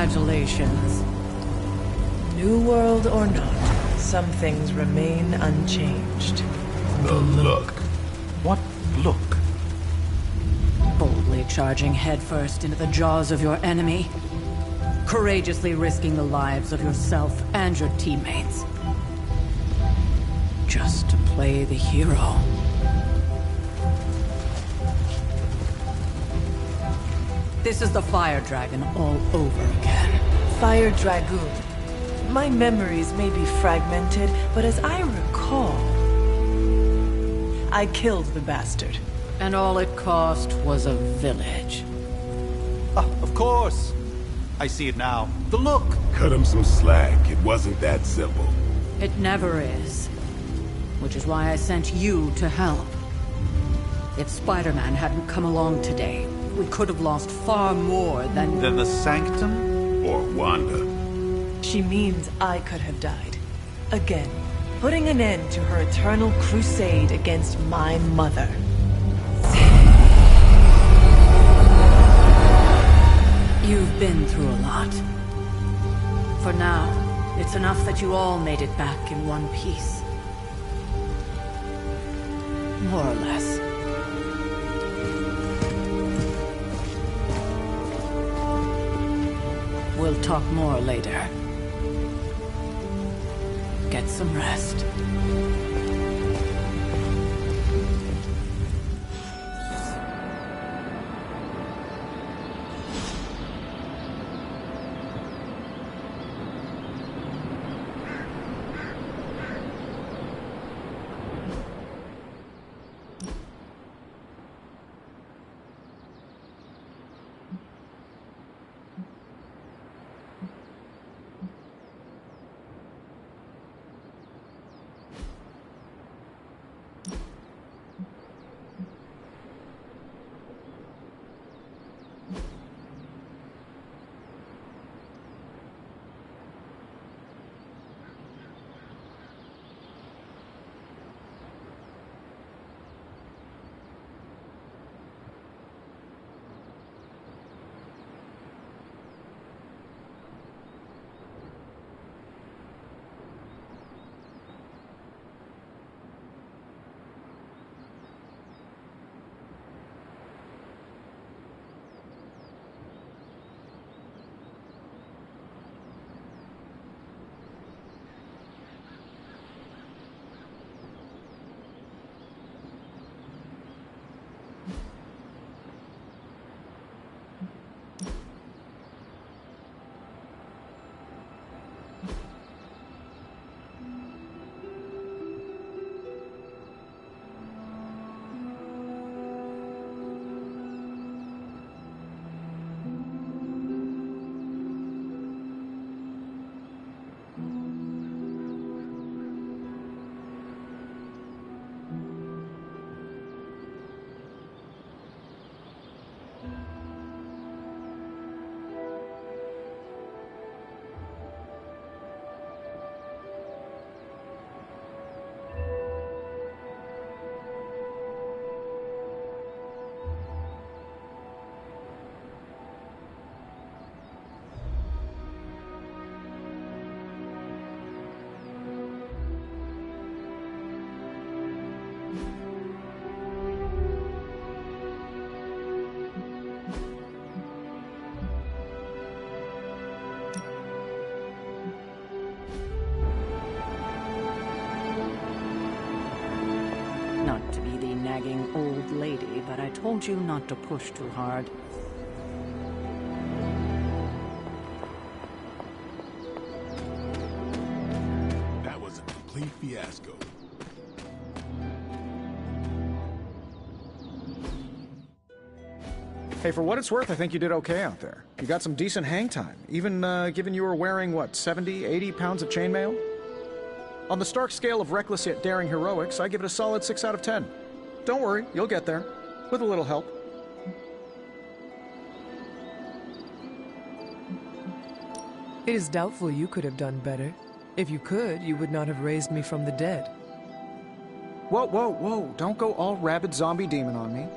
Congratulations. New world or not, some things remain unchanged. The look. What look? Boldly charging headfirst into the jaws of your enemy. Courageously risking the lives of yourself and your teammates. Just to play the hero. This is the Fire Dragon all over again. Fire Dragoon. My memories may be fragmented, but as I recall, I killed the bastard. And all it cost was a village. Of course. I see it now. The look. Cut him some slack. It wasn't that simple. It never is. Which is why I sent you to help. If Spider-Man hadn't come along today, we could have lost far more than... Then the Sanctum? Or Wanda. She means I could have died. Again, putting an end to her eternal crusade against my mother. You've been through a lot. For now, it's enough that you all made it back in one piece. More or less. We'll talk more later. Get some rest. Not to be the nagging old lady, but I told you not to push too hard. That was a complete fiasco. Hey, for what it's worth, I think you did okay out there. You got some decent hang time, even given you were wearing, what, 70, 80 pounds of chainmail? On the Stark scale of reckless yet daring heroics, I give it a solid 6 out of 10. Don't worry, you'll get there. With a little help. It is doubtful you could have done better. If you could, you would not have raised me from the dead. Whoa, whoa, whoa, don't go all rabid zombie demon on me.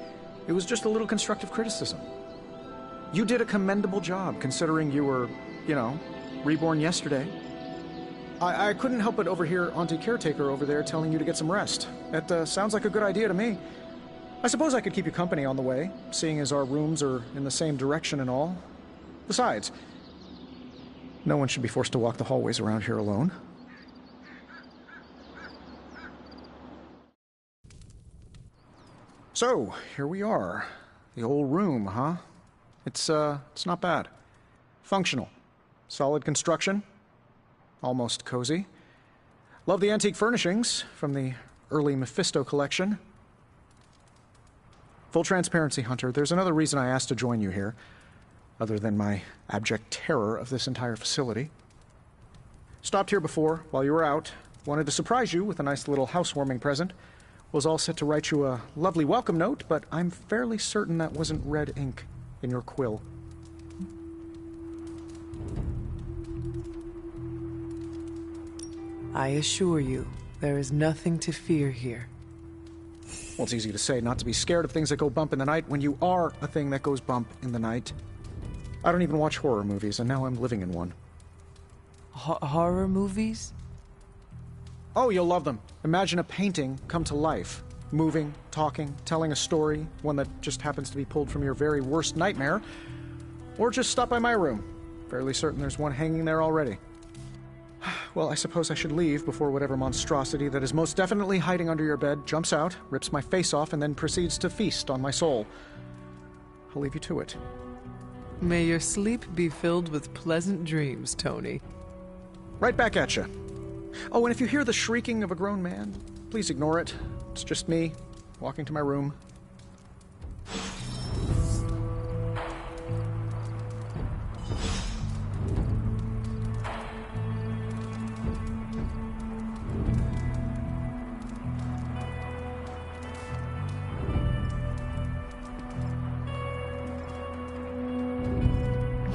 It was just a little constructive criticism. You did a commendable job, considering you were you know, reborn yesterday. I couldn't help but overhear Auntie Caretaker over there telling you to get some rest. That sounds like a good idea to me. I suppose I could keep you company on the way, seeing as our rooms are in the same direction and all. Besides, no one should be forced to walk the hallways around here alone. So, here we are. The old room, huh? It's not bad. Functional. Solid construction. Almost cozy. Love the antique furnishings from the early Mephisto collection. Full transparency, Hunter, there's another reason I asked to join you here, other than my abject terror of this entire facility. Stopped here before, while you were out. Wanted to surprise you with a nice little housewarming present. Was all set to write you a lovely welcome note, but I'm fairly certain that wasn't red ink in your quill. I assure you, there is nothing to fear here. Well, it's easy to say not to be scared of things that go bump in the night when you are a thing that goes bump in the night. I don't even watch horror movies, and now I'm living in one. Horror movies? Oh, you'll love them. Imagine a painting come to life. Moving, talking, telling a story, one that just happens to be pulled from your very worst nightmare. Or just stop by my room. Fairly certain there's one hanging there already. Well, I suppose I should leave before whatever monstrosity that is most definitely hiding under your bed jumps out, rips my face off, and then proceeds to feast on my soul. I'll leave you to it. May your sleep be filled with pleasant dreams, Tony. Right back at you. Oh, and if you hear the shrieking of a grown man, please ignore it. It's just me, walking to my room.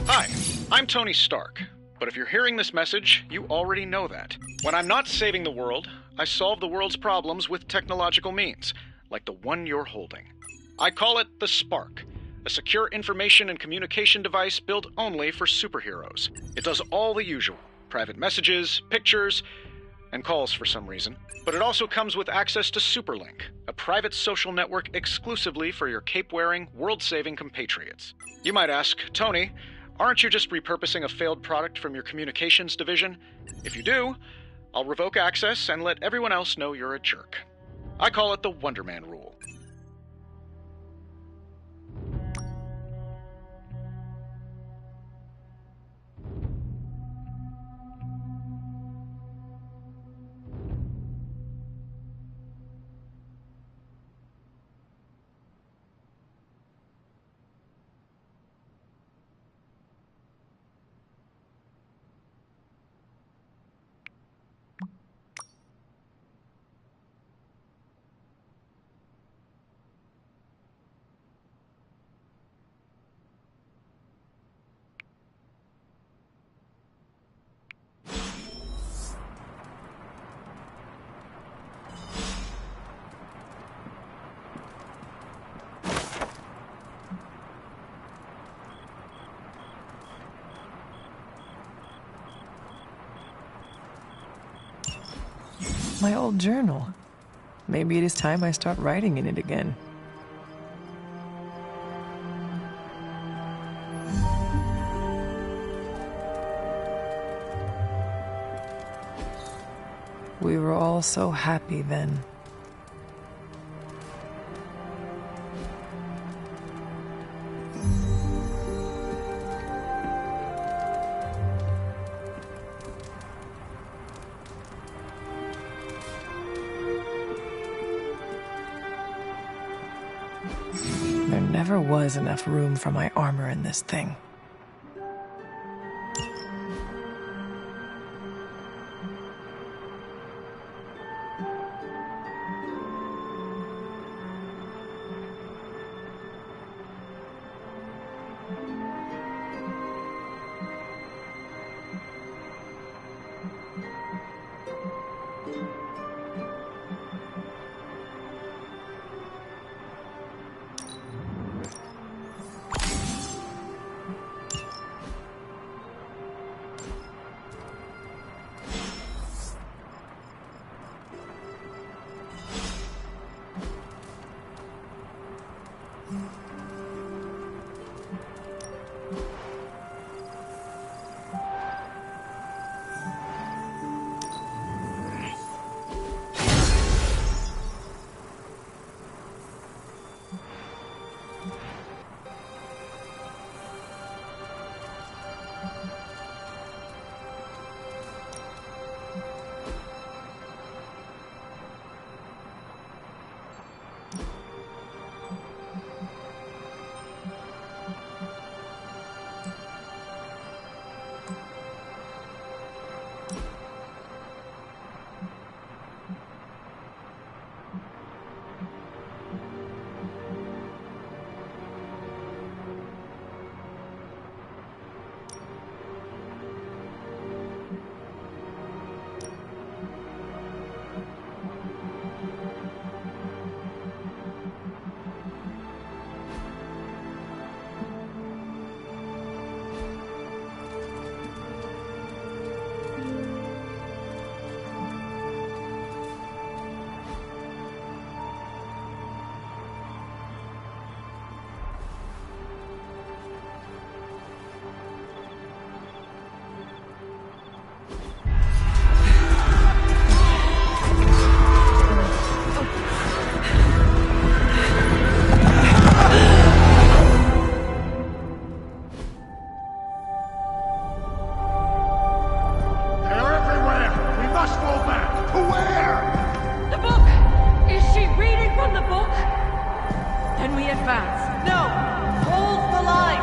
Hi, I'm Tony Stark. But if you're hearing this message, you already know that. When I'm not saving the world, I solve the world's problems with technological means, like the one you're holding. I call it the Spark, a secure information and communication device built only for superheroes. It does all the usual, private messages, pictures, and calls for some reason. But it also comes with access to Superlink, a private social network exclusively for your cape-wearing, world-saving compatriots. You might ask, Tony, aren't you just repurposing a failed product from your communications division? If you do, I'll revoke access and let everyone else know you're a jerk. I call it the Wonder Man rule. My old journal. Maybe it is time I start writing in it again. We were all so happy then. There never was enough room for my armor in this thing. Can we advance? No! Hold the line!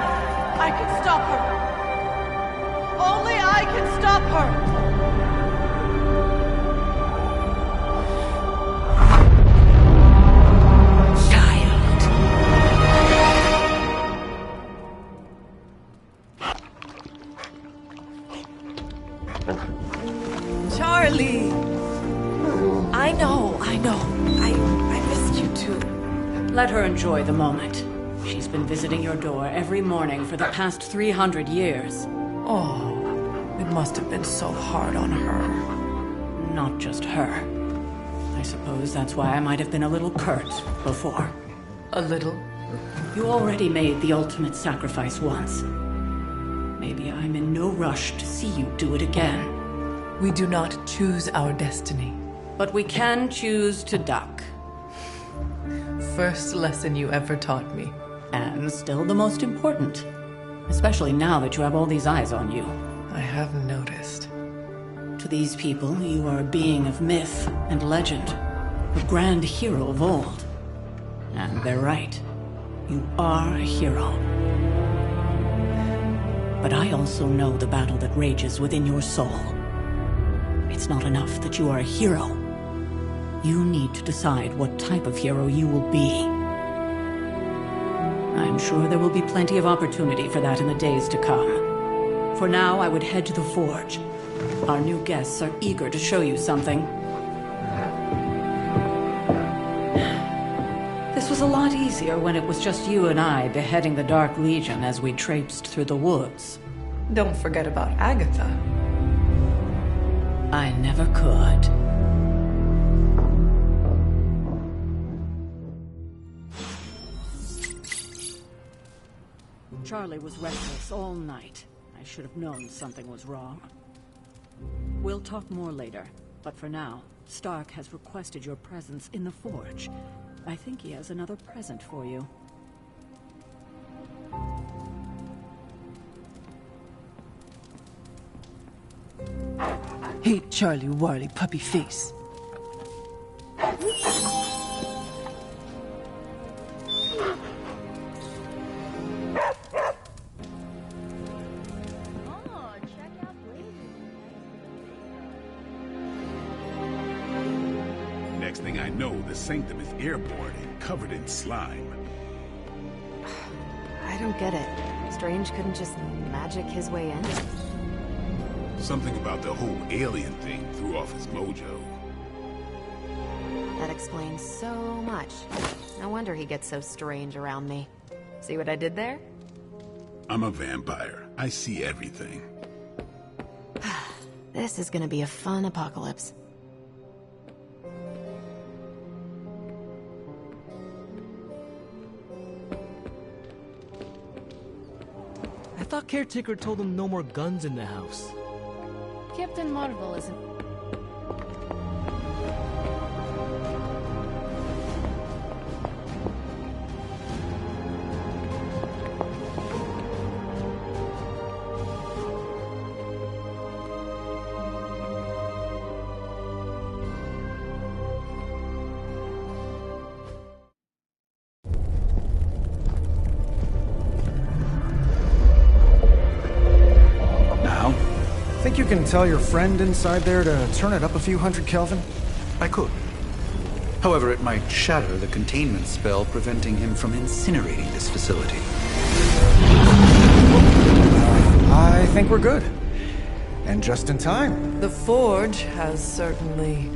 I can stop her! Only I can stop her! Charlie! I know. I missed you too. Let her enjoy the moment. She's been visiting your door every morning for the past 300 years. Oh, it must have been so hard on her. Not just her. I suppose that's why I might have been a little curt before. A little? You already made the ultimate sacrifice once. Maybe I'm in no rush to see you do it again. We do not choose our destiny. But we can choose to duck. First lesson you ever taught me. And still the most important. Especially now that you have all these eyes on you. I have noticed. To these people, you are a being of myth and legend. A grand hero of old. And they're right. You are a hero. But I also know the battle that rages within your soul. It's not enough that you are a hero. You need to decide what type of hero you will be. I'm sure there will be plenty of opportunity for that in the days to come. For now, I would head to the forge. Our new guests are eager to show you something. This was a lot easier when it was just you and I beheading the Dark Legion as we traipsed through the woods. Don't forget about Agatha. I never could. Charlie was restless all night. I should have known something was wrong. We'll talk more later, but for now, Stark has requested your presence in the forge. I think he has another present for you. Hey, Charlie Warley puppy face. Next thing I know, the Sanctum is airborne and covered in slime. I don't get it. Strange couldn't just magic his way in? Something about the whole alien thing threw off his mojo. That explains so much. No wonder he gets so strange around me. See what I did there? I'm a vampire. I see everything. This is gonna be a fun apocalypse. I thought Caretaker told him no more guns in the house. Captain Marvel isn't... Think you can tell your friend inside there to turn it up a few hundred Kelvin? I could. However, it might shatter the containment spell preventing him from incinerating this facility. I think we're good. And just in time. The forge has certainly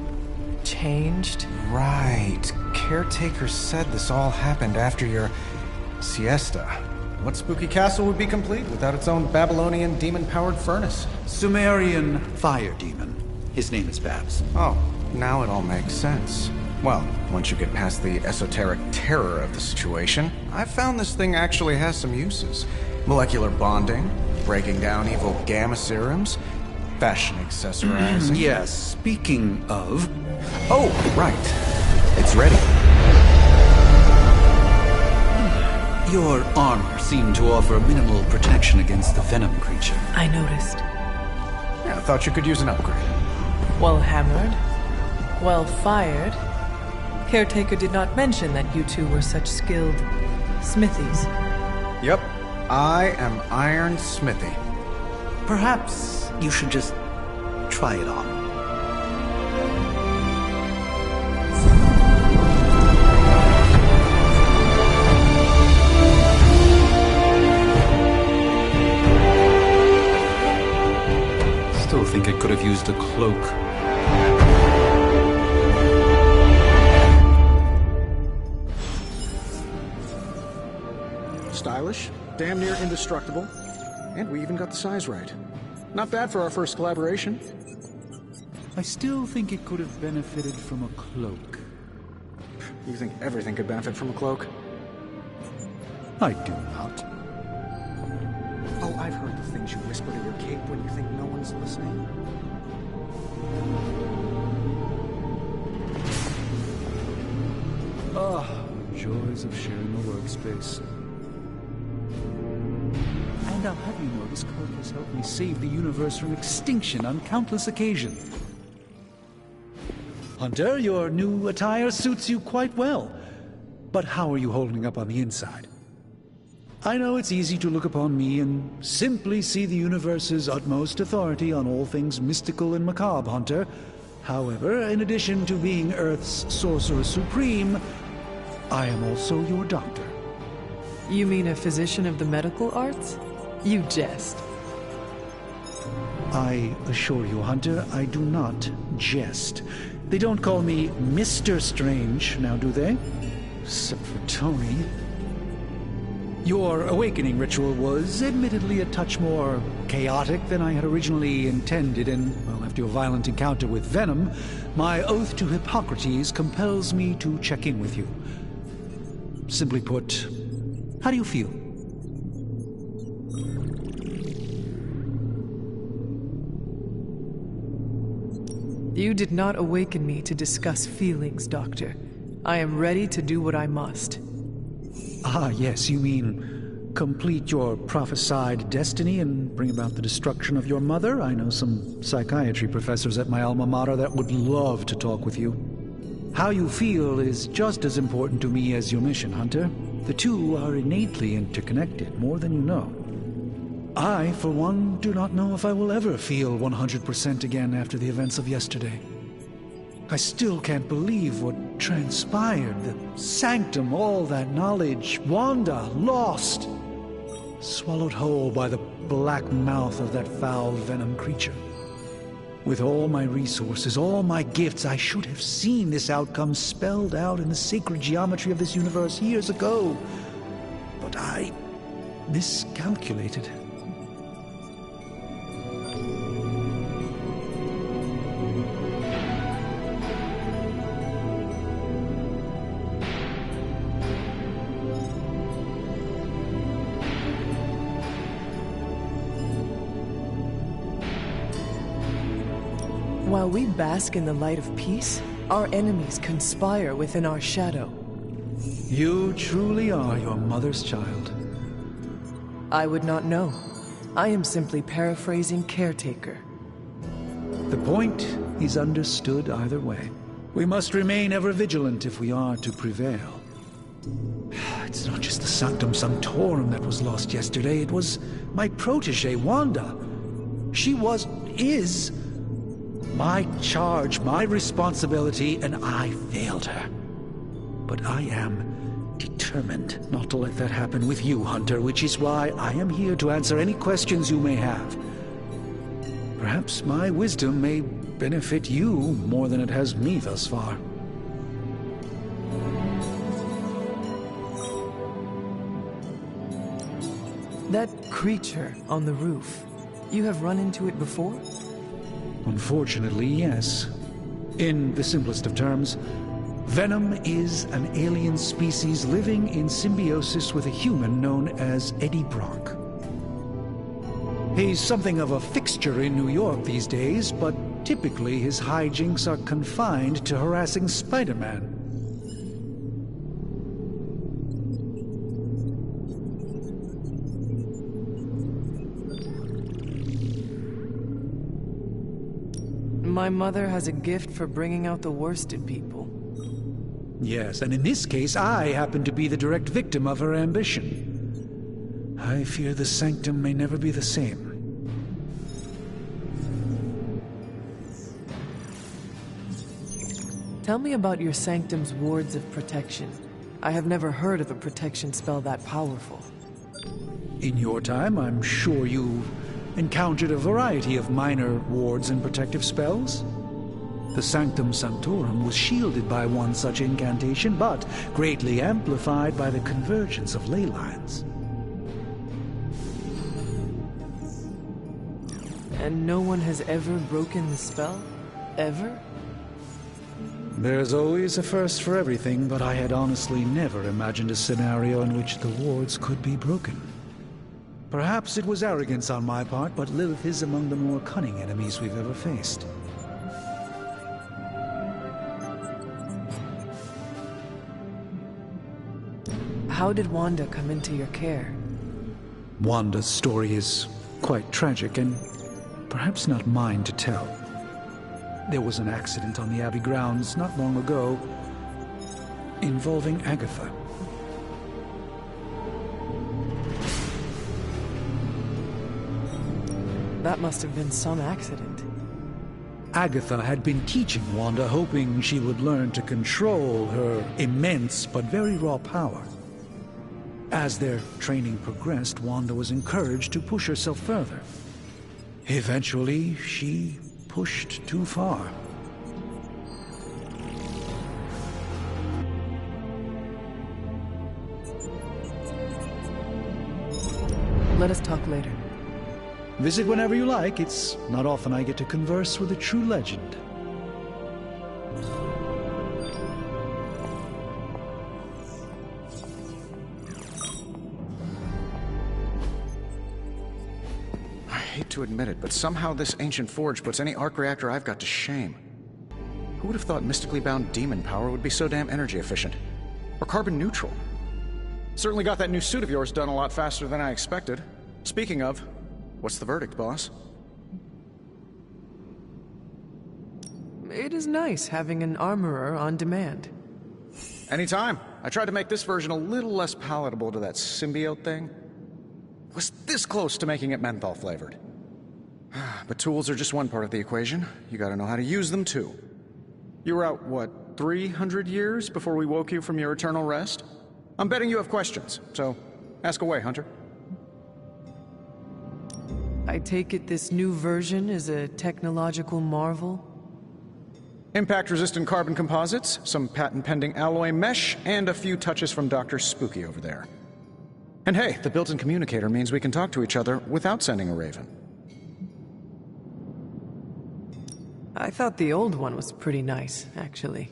changed. Right. Caretaker said this all happened after your siesta. What spooky castle would be complete without its own Babylonian demon-powered furnace? Sumerian fire demon. His name is Babs. Oh, now it all makes sense. Well, once you get past the esoteric terror of the situation, I've found this thing actually has some uses. Molecular bonding, breaking down evil gamma serums, fashion accessorizing. Yes, speaking of... Oh, right. It's ready. Your armor seemed to offer minimal protection against the venom creature. I noticed. Yeah, I thought you could use an upgrade. Well hammered, well fired. Caretaker did not mention that you two were such skilled smithies. Yep, I am Iron Smithy. Perhaps you should just try it on. Still think I could have used a cloak. Stylish, damn near indestructible, and we even got the size right. Not bad for our first collaboration. I still think it could have benefited from a cloak. You think everything could benefit from a cloak? I do not. Oh, I've heard the things you whisper to your cape when you think no one's listening. Ah, the joys of sharing a workspace. And I'll have you know this cloak has helped me save the universe from extinction on countless occasions. Hunter, your new attire suits you quite well. But how are you holding up on the inside? I know it's easy to look upon me and simply see the universe's utmost authority on all things mystical and macabre, Hunter. However, in addition to being Earth's Sorcerer Supreme, I am also your doctor. You mean a physician of the medical arts? You jest. I assure you, Hunter, I do not jest. They don't call me Mr. Strange, now do they? Except for Tony. Your awakening ritual was admittedly a touch more chaotic than I had originally intended, and, well, after your violent encounter with Venom, my oath to Hippocrates compels me to check in with you. Simply put, how do you feel? You did not awaken me to discuss feelings, Doctor. I am ready to do what I must. Ah, yes, you mean complete your prophesied destiny and bring about the destruction of your mother? I know some psychiatry professors at my alma mater that would love to talk with you. How you feel is just as important to me as your mission, Hunter. The two are innately interconnected, more than you know. I, for one, do not know if I will ever feel 100% again after the events of yesterday. I still can't believe what transpired. The sanctum, all that knowledge. Wanda, lost. Swallowed whole by the black mouth of that foul venom creature. With all my resources, all my gifts, I should have seen this outcome spelled out in the sacred geometry of this universe years ago. But I miscalculated. While we bask in the light of peace, our enemies conspire within our shadow. You truly are your mother's child. I would not know. I am simply paraphrasing Caretaker. The point is understood either way. We must remain ever vigilant if we are to prevail. It's not just the Sanctum Sanctorum that was lost yesterday. It was my protege, Wanda. She is my charge, my responsibility, and I failed her. But I am determined not to let that happen with you, Hunter, which is why I am here to answer any questions you may have. Perhaps my wisdom may benefit you more than it has me thus far. That creature on the roof, you have run into it before? Unfortunately, yes. In the simplest of terms, Venom is an alien species living in symbiosis with a human known as Eddie Brock. He's something of a fixture in New York these days, but typically his hijinks are confined to harassing Spider-Man. My mother has a gift for bringing out the worst in people. Yes, and in this case, I happen to be the direct victim of her ambition. I fear the sanctum may never be the same. Tell me about your sanctum's wards of protection. I have never heard of a protection spell that powerful. In your time, I'm sure you encountered a variety of minor wards and protective spells. The Sanctum Sanctorum was shielded by one such incantation, but greatly amplified by the convergence of ley lines. And no one has ever broken the spell? Ever? There's always a first for everything, but I had honestly never imagined a scenario in which the wards could be broken. Perhaps it was arrogance on my part, but Lilith is among the more cunning enemies we've ever faced. How did Wanda come into your care? Wanda's story is quite tragic, and perhaps not mine to tell. There was an accident on the Abbey grounds not long ago involving Agatha. That must have been some accident. Agatha had been teaching Wanda, hoping she would learn to control her immense but very raw power. As their training progressed, Wanda was encouraged to push herself further. Eventually, she pushed too far. Let us talk later. Visit whenever you like. It's not often I get to converse with a true legend. I hate to admit it, but somehow this ancient forge puts any arc reactor I've got to shame. Who would have thought mystically bound demon power would be so damn energy efficient? Or carbon neutral? Certainly got that new suit of yours done a lot faster than I expected. Speaking of, what's the verdict, boss? It is nice having an armorer on demand. Anytime. I tried to make this version a little less palatable to that symbiote thing. Was this close to making it menthol flavored. But tools are just one part of the equation. You gotta know how to use them too. You were out, what, 300 years before we woke you from your eternal rest? I'm betting you have questions, so ask away, Hunter. I take it this new version is a technological marvel? Impact-resistant carbon composites, some patent-pending alloy mesh, and a few touches from Dr. Spooky over there. And hey, the built-in communicator means we can talk to each other without sending a raven. I thought the old one was pretty nice, actually.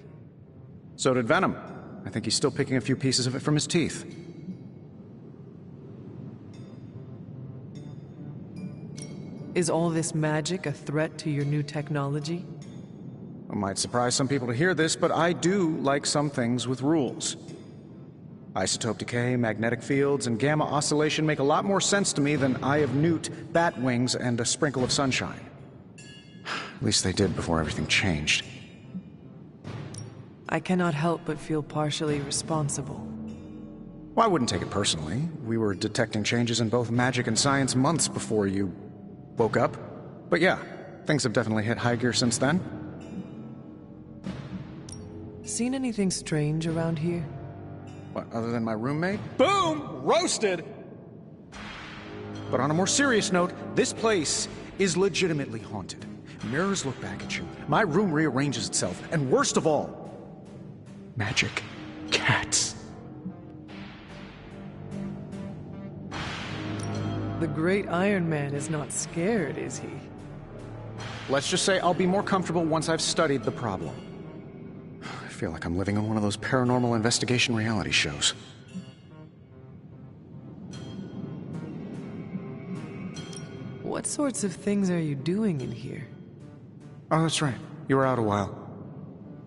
So did Venom. I think he's still picking a few pieces of it from his teeth. Is all this magic a threat to your new technology? It might surprise some people to hear this, but I do like some things with rules. Isotope decay, magnetic fields, and gamma oscillation make a lot more sense to me than Eye of Newt, bat wings, and a sprinkle of sunshine. At least they did before everything changed. I cannot help but feel partially responsible. Well, I wouldn't take it personally. We were detecting changes in both magic and science months before you woke up. But yeah, things have definitely hit high gear since then. Seen anything strange around here? What, other than my roommate? Boom! Roasted! But on a more serious note, this place is legitimately haunted. Mirrors look back at you, my room rearranges itself, and worst of all, magic cats. The great Iron Man is not scared, is he? Let's just say I'll be more comfortable once I've studied the problem. I feel like I'm living in one of those paranormal investigation reality shows. What sorts of things are you doing in here? Oh, that's right. You were out a while.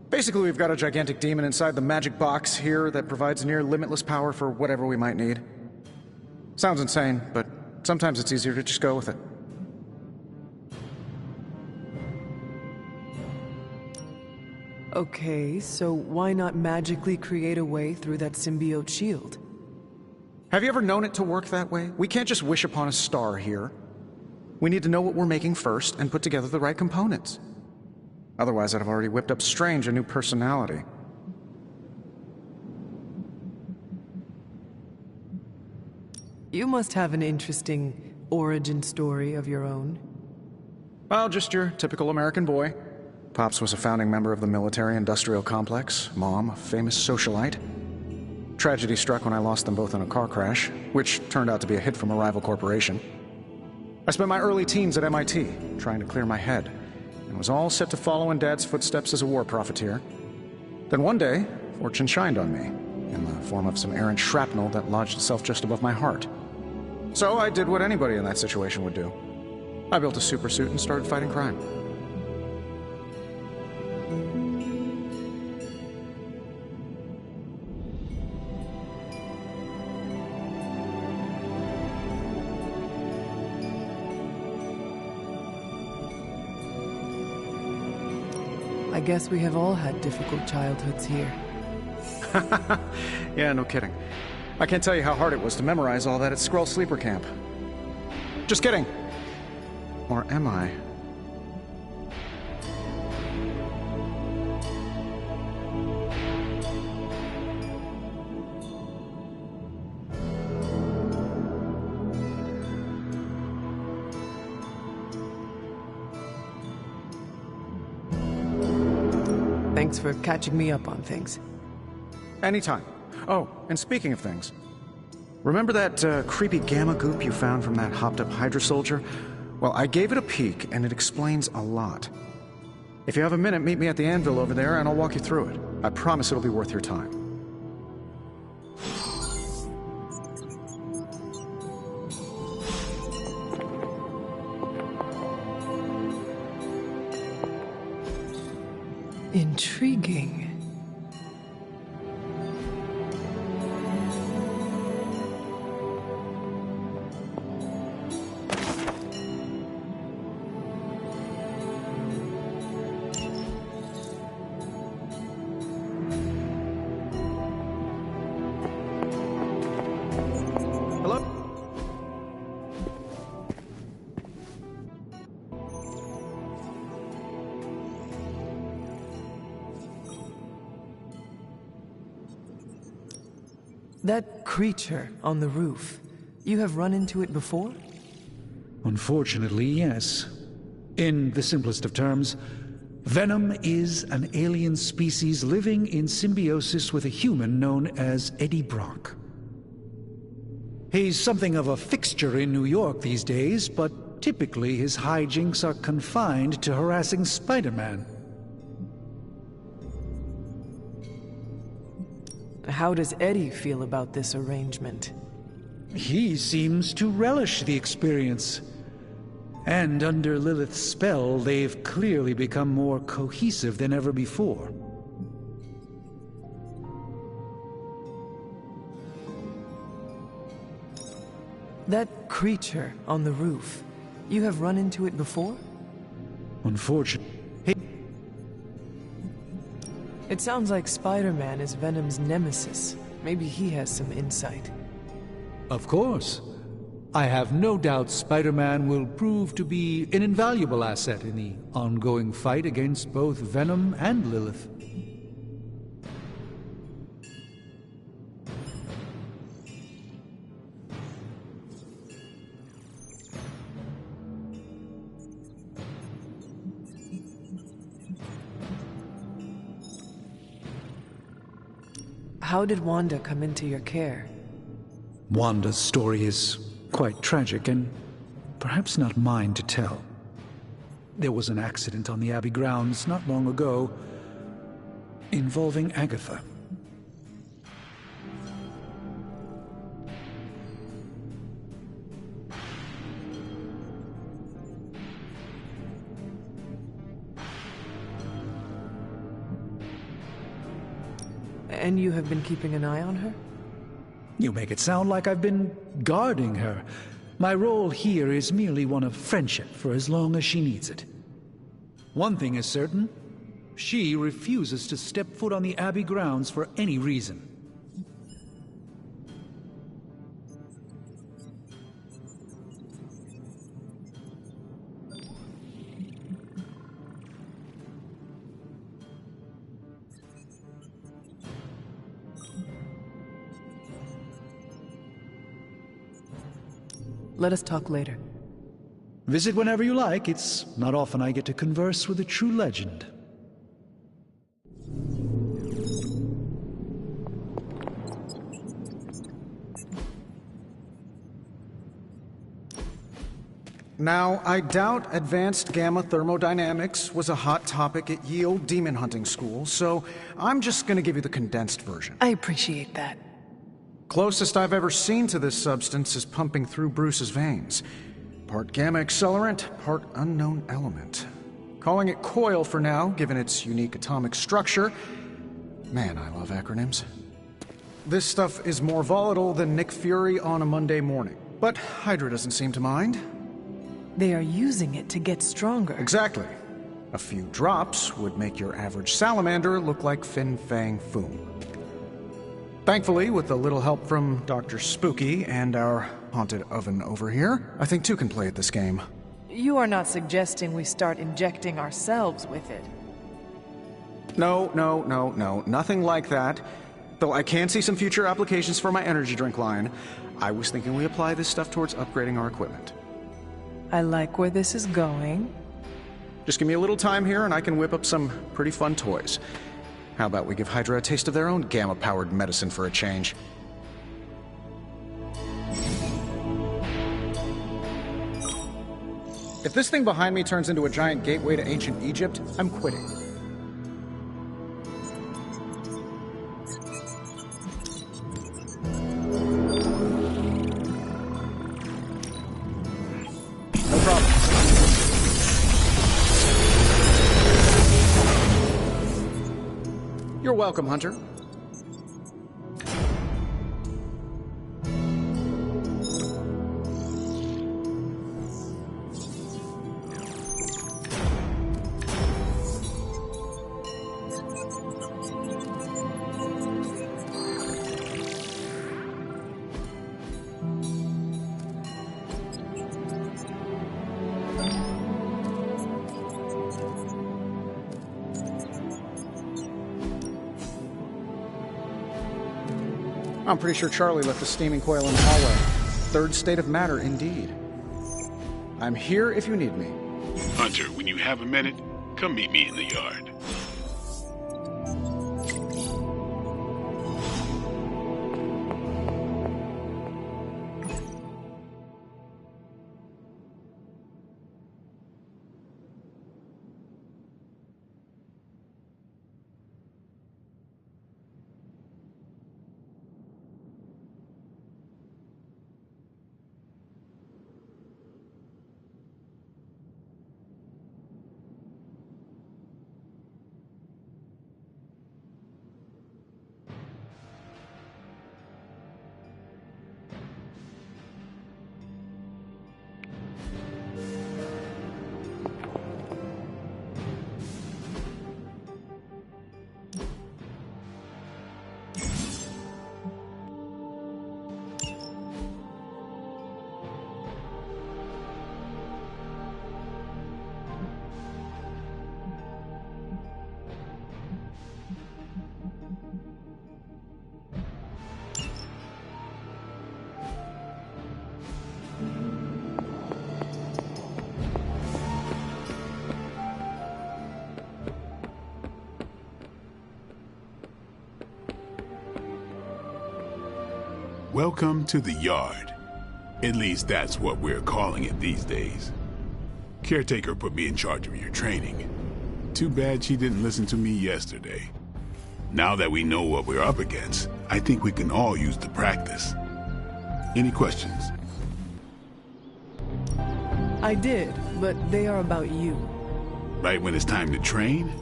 Basically, we've got a gigantic demon inside the magic box here that provides near limitless power for whatever we might need. Sounds insane, but sometimes it's easier to just go with it. Okay, so why not magically create a way through that symbiote shield? Have you ever known it to work that way? We can't just wish upon a star here. We need to know what we're making first and put together the right components. Otherwise, I'd have already whipped up Strange a new personality. You must have an interesting origin story of your own. Well, just your typical American boy. Pops was a founding member of the military-industrial complex. Mom, a famous socialite. Tragedy struck when I lost them both in a car crash, which turned out to be a hit from a rival corporation. I spent my early teens at MIT, trying to clear my head, and was all set to follow in Dad's footsteps as a war profiteer. Then one day, fortune shined on me, in the form of some errant shrapnel that lodged itself just above my heart. So I did what anybody in that situation would do. I built a supersuit and started fighting crime. I guess we have all had difficult childhoods here. Yeah, no kidding. I can't tell you how hard it was to memorize all that at Skrull Sleeper Camp. Just kidding. Or am I? Thanks for catching me up on things. Anytime. Oh, and speaking of things, remember that creepy gamma goop you found from that hopped-up Hydra soldier? Well, I gave it a peek, and it explains a lot. If you have a minute, meet me at the anvil over there, and I'll walk you through it. I promise it'll be worth your time. Intriguing. That creature on the roof, you have run into it before? Unfortunately, yes. In the simplest of terms, Venom is an alien species living in symbiosis with a human known as Eddie Brock. He's something of a fixture in New York these days, but typically his hijinks are confined to harassing Spider-Man. How does Eddie feel about this arrangement? He seems to relish the experience. And under Lilith's spell, they've clearly become more cohesive than ever before. That creature on the roof, you have run into it before? Unfortunately. It sounds like Spider-Man is Venom's nemesis. Maybe he has some insight. Of course. I have no doubt Spider-Man will prove to be an invaluable asset in the ongoing fight against both Venom and Lilith. How did Wanda come into your care? Wanda's story is quite tragic and perhaps not mine to tell. There was an accident on the Abbey grounds not long ago involving Agatha. And you have been keeping an eye on her? You make it sound like I've been guarding her. My role here is merely one of friendship for as long as she needs it. One thing is certain, She refuses to step foot on the Abbey grounds for any reason. Let us talk later. Visit whenever you like. It's not often I get to converse with a true legend. Now, I doubt advanced gamma thermodynamics was a hot topic at ye olde demon hunting school, so I'm just gonna give you the condensed version. I appreciate that. Closest I've ever seen to this substance is pumping through Bruce's veins. Part gamma accelerant, part unknown element. Calling it coil for now, given its unique atomic structure. Man, I love acronyms. This stuff is more volatile than Nick Fury on a Monday morning. But Hydra doesn't seem to mind. They are using it to get stronger. Exactly. A few drops would make your average salamander look like Fin Fang Foom. Thankfully, with a little help from Dr. Spooky and our haunted oven over here, I think two can play at this game. You are not suggesting we start injecting ourselves with it. No, nothing like that. Though I can see some future applications for my energy drink line. I was thinking we apply this stuff towards upgrading our equipment. I like where this is going. Just give me a little time here and I can whip up some pretty fun toys. How about we give Hydra a taste of their own gamma-powered medicine for a change? If this thing behind me turns into a giant gateway to ancient Egypt, I'm quitting. No problem. You're welcome, Hunter. I'm pretty sure Charlie left the steaming coil in the hallway. Third state of matter, indeed. I'm here if you need me. Hunter, when you have a minute, come meet me in the yard. Welcome to the yard. At least that's what we're calling it these days. Caretaker put me in charge of your training. Too bad she didn't listen to me yesterday. Now that we know what we're up against, I think we can all use the practice. Any questions? I did, but they are about you. Right when it's time to train?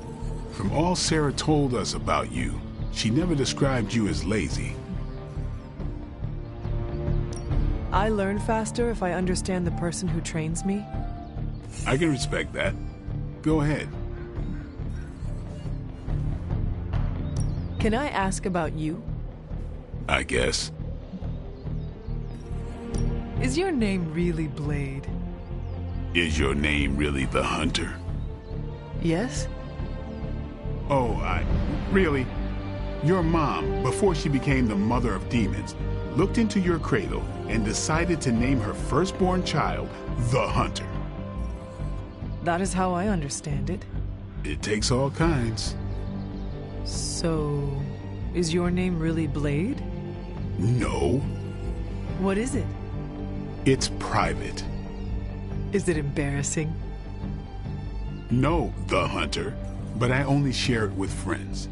From all Sarah told us about you, she never described you as lazy. I learn faster if I understand the person who trains me. I can respect that. Go ahead. Can I ask about you? I guess. Is your name really Blade? Is your name really the Hunter? Yes? Oh, really? Your mom, before she became the mother of demons, looked into your cradle and decided to name her firstborn child the Hunter. That is how I understand it. It takes all kinds. So, is your name really Blade? No. What is it? It's private. Is it embarrassing? No, the Hunter, but I only share it with friends.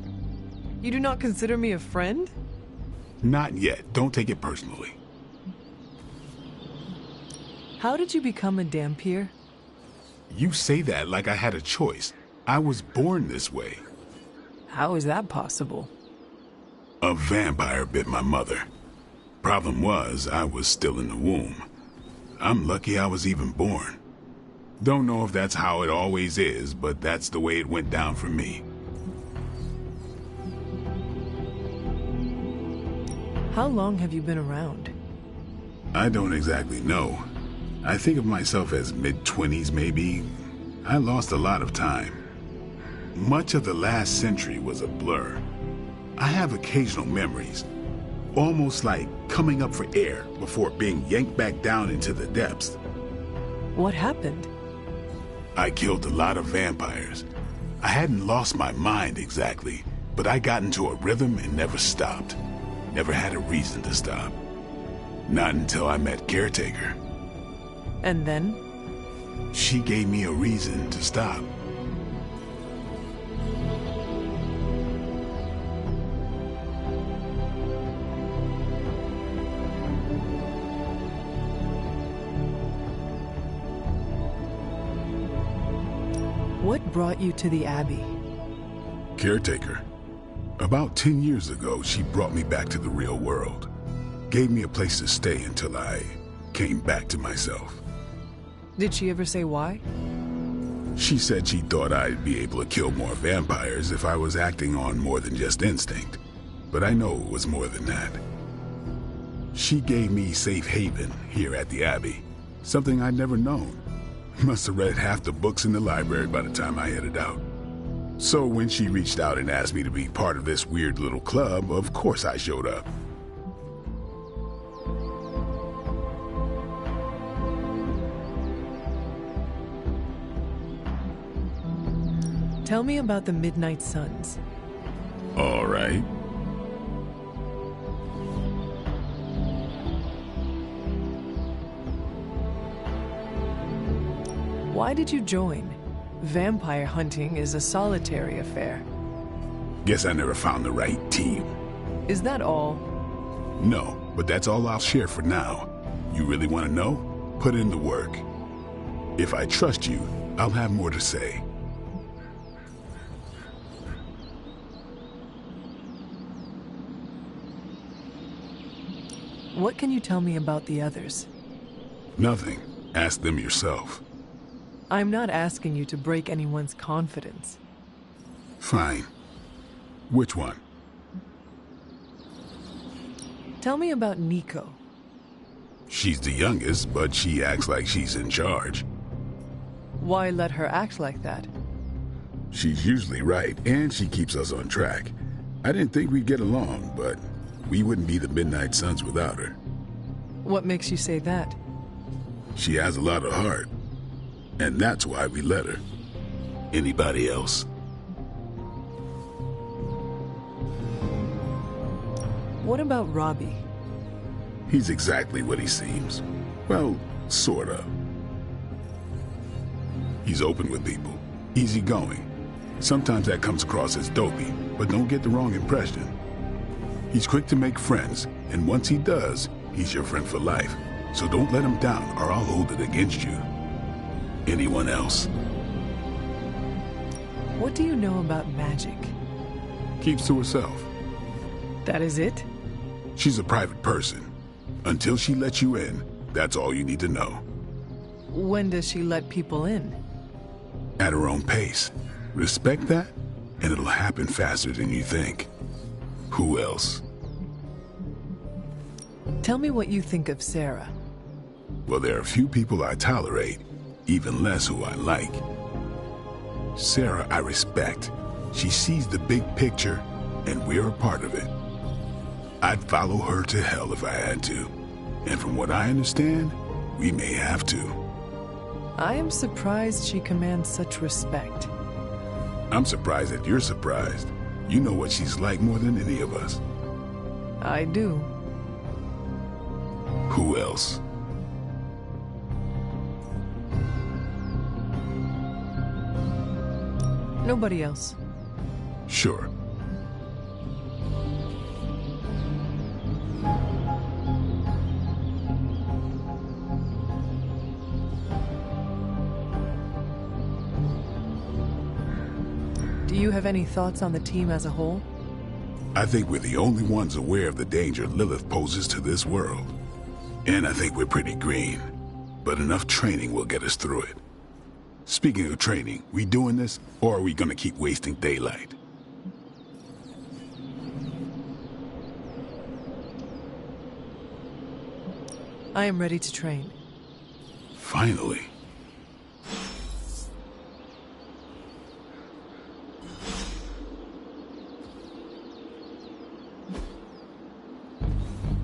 You do not consider me a friend? Not yet. Don't take it personally. How did you become a Dampier? You say that like I had a choice. I was born this way. How is that possible? A vampire bit my mother. Problem was, I was still in the womb. I'm lucky I was even born. Don't know if that's how it always is, but that's the way it went down for me. How long have you been around? I don't exactly know. I think of myself as mid-20s, maybe. I lost a lot of time. Much of the last century was a blur. I have occasional memories, almost like coming up for air before being yanked back down into the depths. What happened? I killed a lot of vampires. I hadn't lost my mind exactly, but I got into a rhythm and never stopped. Never had a reason to stop. Not until I met Caretaker. And then? She gave me a reason to stop. What brought you to the Abbey? Caretaker. About 10 years ago, she brought me back to the real world. Gave me a place to stay until I came back to myself. Did she ever say why? She said she thought I'd be able to kill more vampires if I was acting on more than just instinct. But I know it was more than that. She gave me safe haven here at the Abbey. Something I'd never known. Must have read half the books in the library by the time I headed out. So when she reached out and asked me to be part of this weird little club, of course I showed up. Tell me about the Midnight Suns. All right. Why did you join? Vampire hunting is a solitary affair. Guess I never found the right team. Is that all? No, but that's all I'll share for now. You really want to know? Put in the work. If I trust you, I'll have more to say. What can you tell me about the others? Nothing. Ask them yourself. I'm not asking you to break anyone's confidence. Fine. Which one? Tell me about Nico. She's the youngest, but she acts like she's in charge. Why let her act like that? She's usually right, and she keeps us on track. I didn't think we'd get along, but we wouldn't be the Midnight Suns without her. What makes you say that? She has a lot of heart, and that's why we let her. Anybody else? What about Robbie? He's exactly what he seems. Well, sort of. He's open with people, easygoing. Sometimes that comes across as dopey, but don't get the wrong impression. He's quick to make friends, and once he does, he's your friend for life. So don't let him down, or I'll hold it against you. Anyone else? What do you know about magic? Keeps to herself. That is it? She's a private person. Until she lets you in, that's all you need to know. When does she let people in? At her own pace. Respect that, and it'll happen faster than you think. Who else? Tell me what you think of Sarah. Well, there are a few people I tolerate, even less who I like. Sarah, I respect. She sees the big picture, and we're a part of it. I'd follow her to hell if I had to. And from what I understand, we may have to. I am surprised she commands such respect. I'm surprised that you're surprised. You know what she's like more than any of us. I do. Who else? Nobody else. Sure. Do you have any thoughts on the team as a whole? I think we're the only ones aware of the danger Lilith poses to this world. And I think we're pretty green. But enough training will get us through it. Speaking of training, we doing this, or are we gonna keep wasting daylight? I am ready to train. Finally.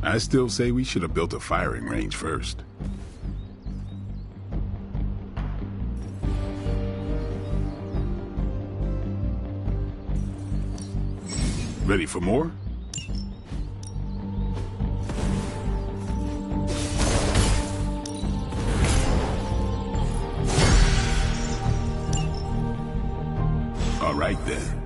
I still say we should have built a firing range first. Ready for more? All right then.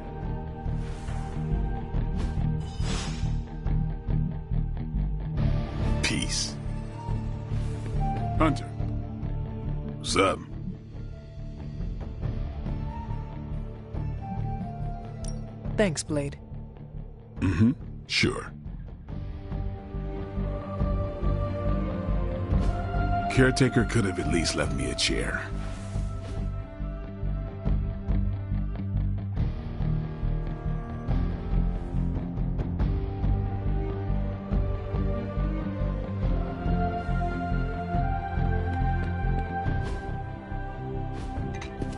Peace. Hunter. What's up? Thanks, Blade. Mm-hmm. Sure. Caretaker could have at least left me a chair.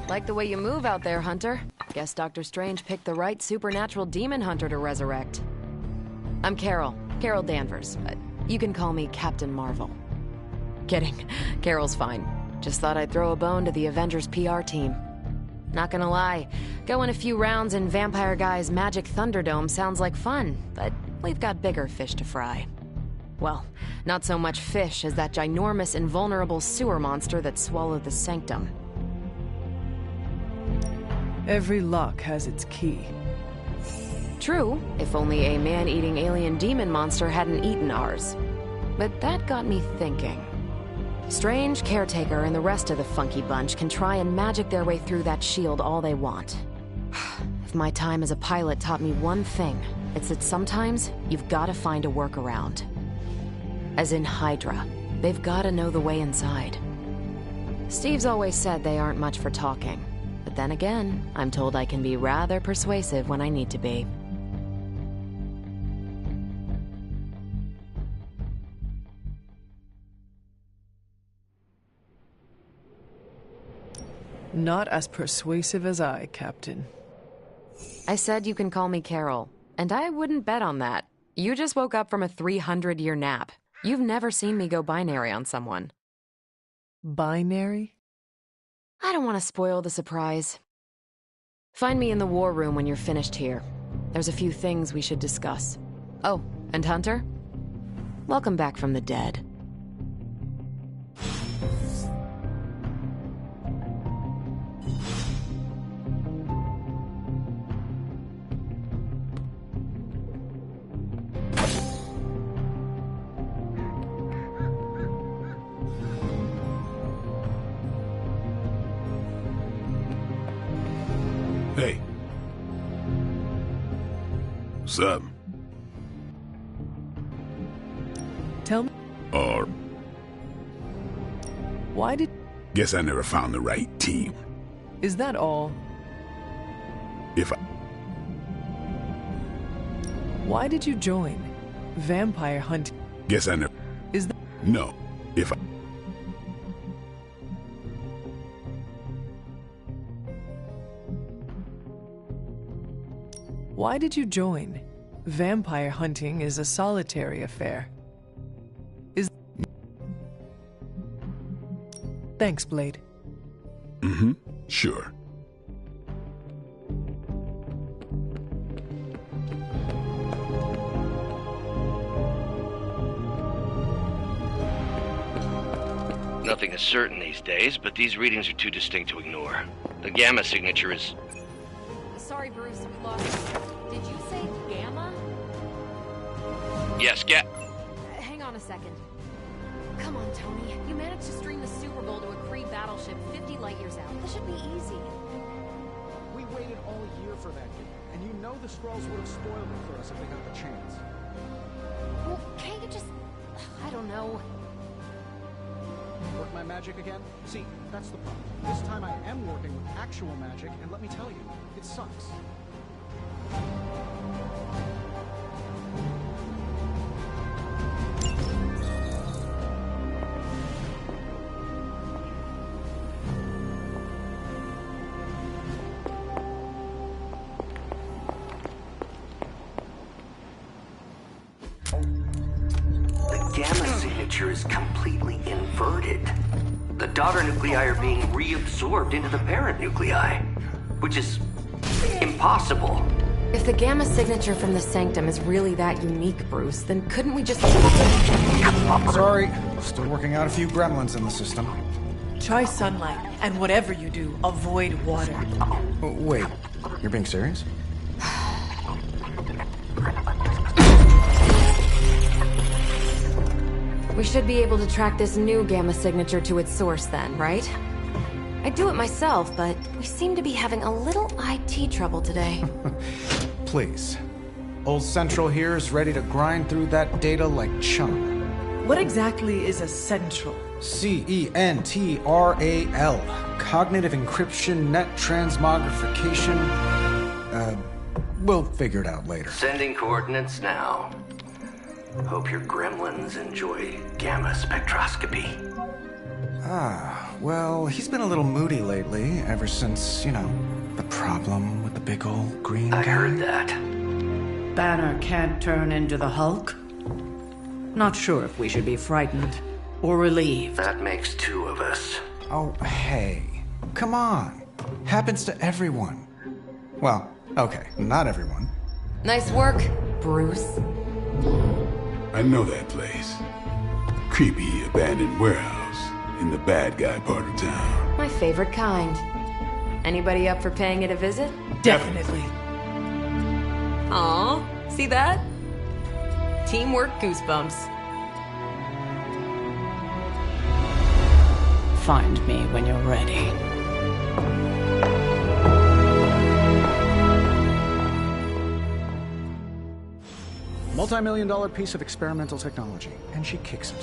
Like the way you move out there, Hunter. Guess Dr. Strange picked the right supernatural demon hunter to resurrect. I'm Carol Danvers, but you can call me Captain Marvel. Kidding, Carol's fine. Just thought I'd throw a bone to the Avengers PR team. Not gonna lie, going a few rounds in Vampire Guy's Magic Thunderdome sounds like fun, but we've got bigger fish to fry. Well, not so much fish as that ginormous invulnerable sewer monster that swallowed the Sanctum. Every lock has its key. True, if only a man-eating alien demon monster hadn't eaten ours. But that got me thinking. Strange, Caretaker, and the rest of the funky bunch can try and magic their way through that shield all they want. If my time as a pilot taught me one thing, it's that sometimes you've got to find a workaround. As in Hydra, they've got to know the way inside. Steve's always said they aren't much for talking. But then again, I'm told I can be rather persuasive when I need to be. Not as persuasive as I, Captain. I said you can call me Carol, and I wouldn't bet on that. You just woke up from a 300-year nap. You've never seen me go binary on someone. Binary? I don't want to spoil the surprise. Find me in the war room when you're finished here. There's a few things we should discuss. Oh, and Hunter? Welcome back from the dead. Hey. What's up? Tell me, why did... Guess I never found the right team. Is that all? If I... Why did you join? Vampire hunt. Guess I never... Is that... No. If I... Why did you join? Vampire hunting is a solitary affair. Is... Thanks, Blade. Mm-hmm. Sure. Nothing is certain these days, but these readings are too distinct to ignore. The gamma signature is... Sorry, Bruce, we lost you. Did you say gamma? Yes, Hang on a second. Come on, Tony. You managed to stream the Super Bowl to a Kree battleship 50 light years out. This should be easy. We waited all year for that game, and you know the Skrulls would have spoiled it for us if they got the chance. Well, can't you just... I don't know. Work my magic again? See, that's the problem. This time I am working with actual magic, and let me tell you, it sucks. The gamma signature is completely inverted. The daughter nuclei are being reabsorbed into the parent nuclei, which is impossible. If the gamma signature from the Sanctum is really that unique, Bruce, then couldn't we just... Sorry, still working out a few gremlins in the system. Try sunlight, and whatever you do, avoid water. Oh, wait, you're being serious? We should be able to track this new gamma signature to its source then, right? I'd do it myself, but we seem to be having a little IT trouble today. Please. Old Central here is ready to grind through that data like chum. What exactly is a central? CENTRAL. Cognitive encryption, net transmogrification. We'll figure it out later. Sending coordinates now. Hope your gremlins enjoy gamma spectroscopy. Ah, well, he's been a little moody lately, ever since, you know, the problem with the big old green guy. I heard that. Banner can't turn into the Hulk? Not sure if we should be frightened or relieved. That makes two of us. Oh, hey. Come on. Happens to everyone. Well, okay, not everyone. Nice work, Bruce. I know that place. Creepy, abandoned warehouse in the bad guy part of town. My favorite kind. Anybody up for paying it a visit? Definitely. Aw, see that? Teamwork goosebumps. Find me when you're ready. Multi-million-dollar piece of experimental technology, and she kicks it.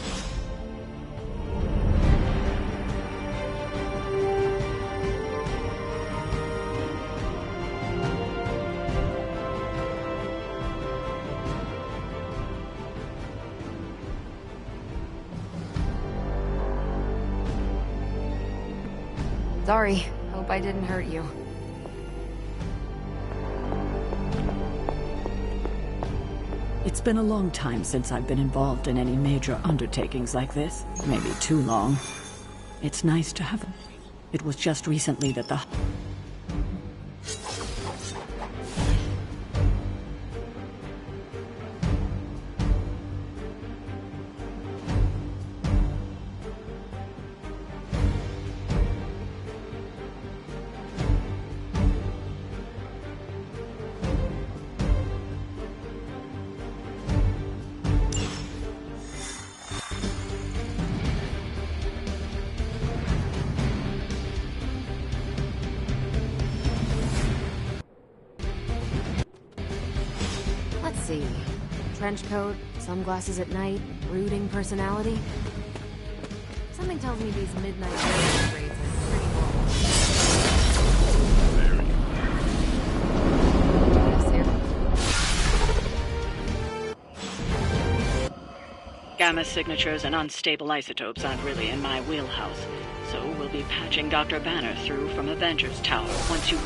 Sorry, hope I didn't hurt you. It's been a long time since I've been involved in any major undertakings like this. Maybe too long. It's nice to have... It was just recently that the... Let's see. Trench coat, sunglasses at night, brooding personality. Something tells me these midnight raids are pretty normal. Yes, here. Gamma signatures and unstable isotopes aren't really in my wheelhouse, so we'll be patching Dr. Banner through from Avengers Tower once you...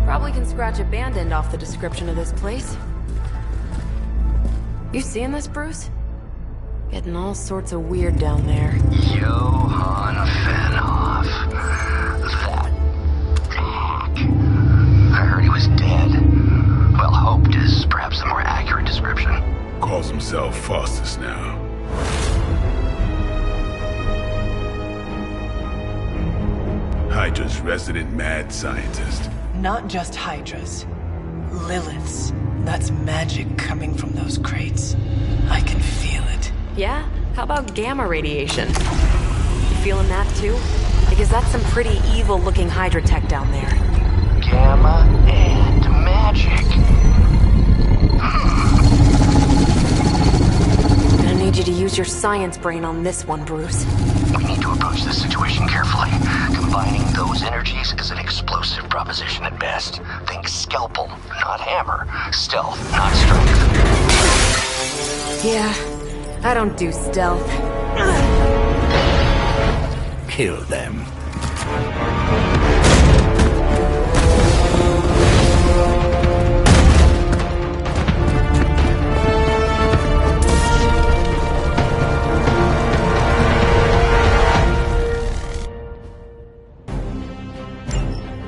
Probably can scratch abandoned off the description of this place. You seeing this, Bruce? Getting all sorts of weird down there. Johann Fenhoff. That hack. I heard he was dead. Well, hoped is perhaps the more accurate description. Calls himself Faustus now. Hydra's resident mad scientist. Not just Hydras. Liliths. That's magic coming from those crates. I can feel it. Yeah? How about gamma radiation? You feeling that too? Because that's some pretty evil-looking Hydra tech down there. Gamma and magic. Gonna need you to use your science brain on this one, Bruce. We need to approach this situation carefully. Combining those energies is an explosive proposition at best. Think scalpel, not hammer. Stealth, not strength. Yeah, I don't do stealth. Kill them.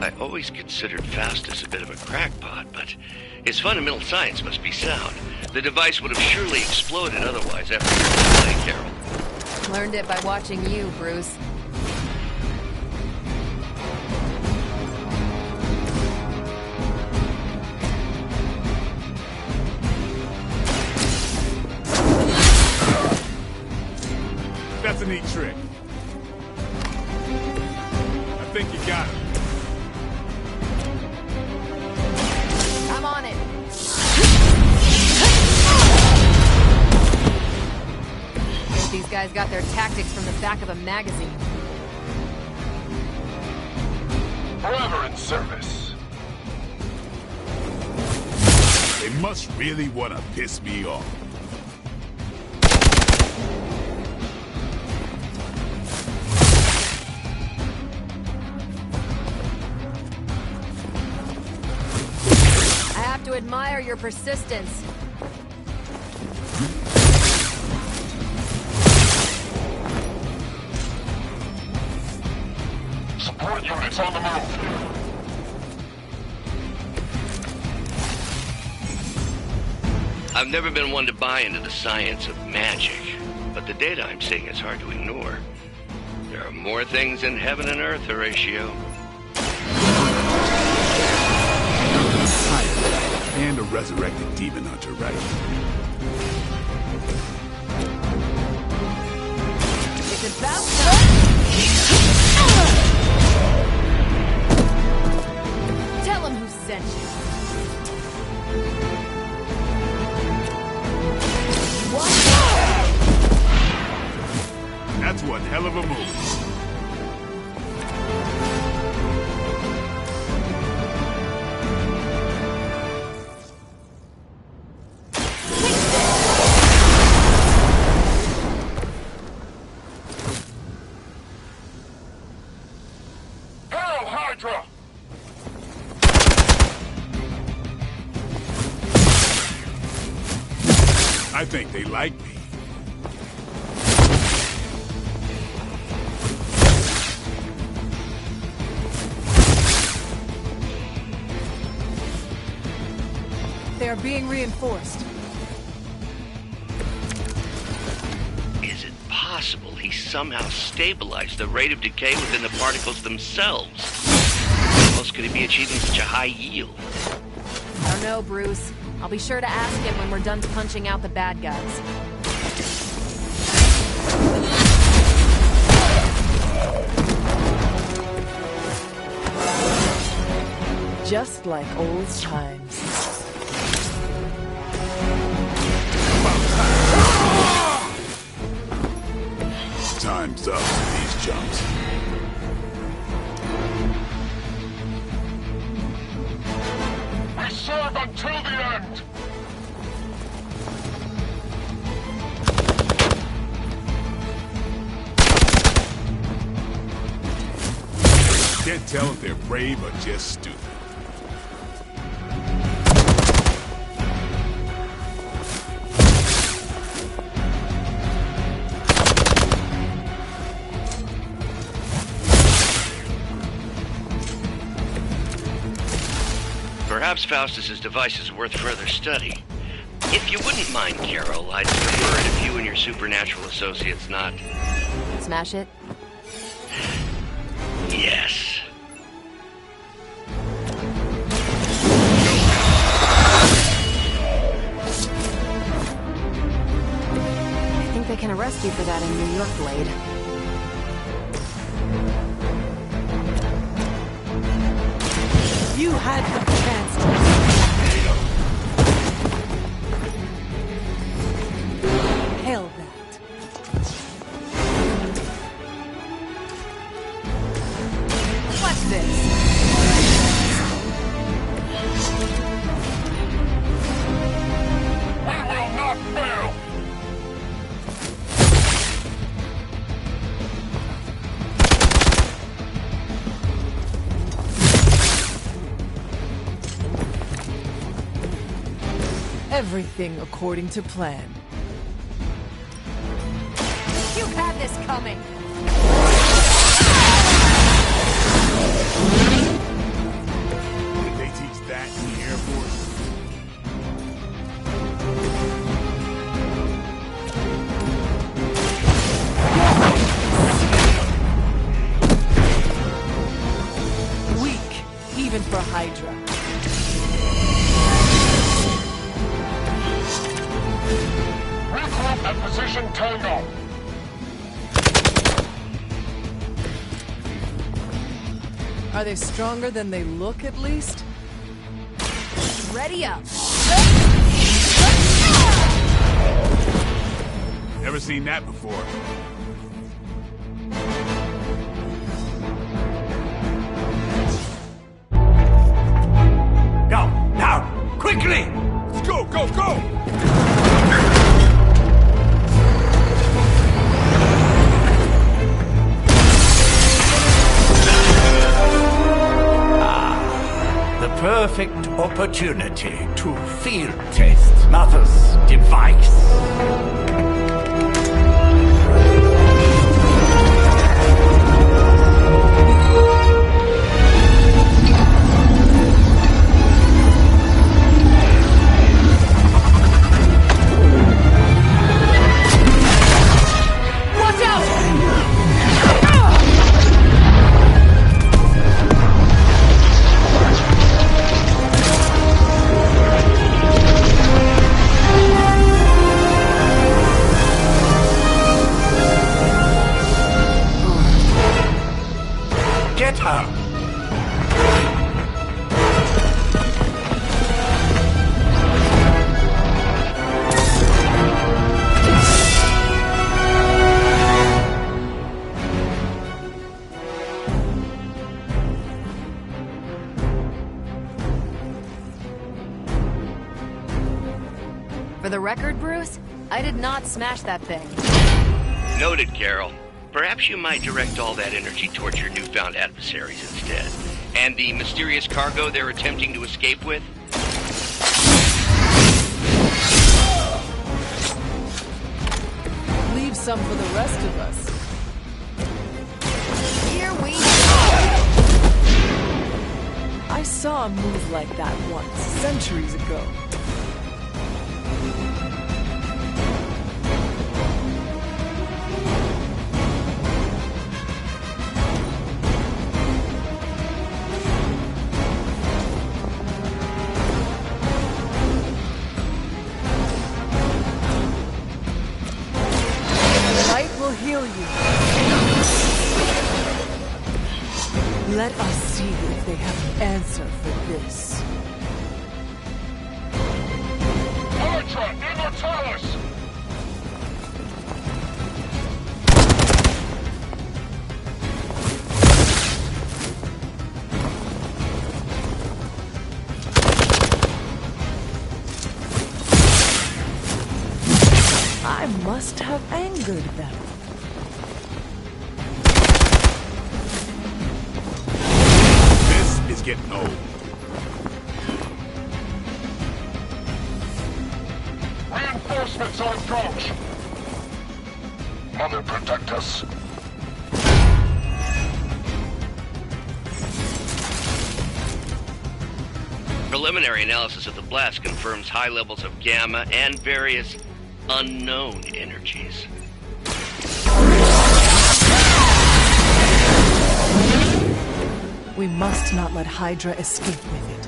I always considered Faustus a bit of a crackpot, but his fundamental science must be sound. The device would have surely exploded otherwise after your display, Carol. Learned it by watching you, Bruce. That's a neat trick. I think you got it. I'm on it. These guys got their tactics from the back of a magazine. Forever in service. They must really want to piss me off. I have to admire your persistence. Support units on the move. I've never been one to buy into the science of magic, but the data I'm seeing is hard to ignore. There are more things in heaven and earth, Horatio. And a resurrected demon hunter, right? It's about time. Tell him who sent you. What? That's one hell of a move. I think they like me. They are being reinforced. Is it possible? possible he somehow stabilized the rate of decay within the particles themselves? How else could he be achieving such a high yield? I don't know, Bruce. I'll be sure to ask him when we're done punching out the bad guys. Just like old times. Time's up for these jumps. We serve until the end! Can't tell if they're brave or just stupid. Perhaps Faustus's device is worth further study. If you wouldn't mind, Carol, I'd prefer it if you and your supernatural associates not... Smash it? Yes. I think they can arrest you for that in New York, Blade. You had the chance to... Hell that. Watch this. We will not fail! Everything according to plan. You had this coming! Did they teach that in the Air Force? Weak, even for Hydra. Regroup and position tango! Are they stronger than they look, at least? Ready up! Never seen that before. Go, now, quickly! Let's go, go, go! The perfect opportunity to field test Mother's device. Watch out! Get her! For the record, Bruce, I did not smash that thing. Noted, Carol. Perhaps you might direct all that energy towards your newfound adversaries instead. And the mysterious cargo they're attempting to escape with? Leave some for the rest of us. Here we go! I saw a move like that once, centuries ago. kill you. Let us see if they have an answer for this. Hydra, Immortalis! I must have angered them. This is getting old. Reinforcements on approach! Mother, protect us. Preliminary analysis of the blast confirms high levels of gamma and various unknown energies. We must not let Hydra escape with it.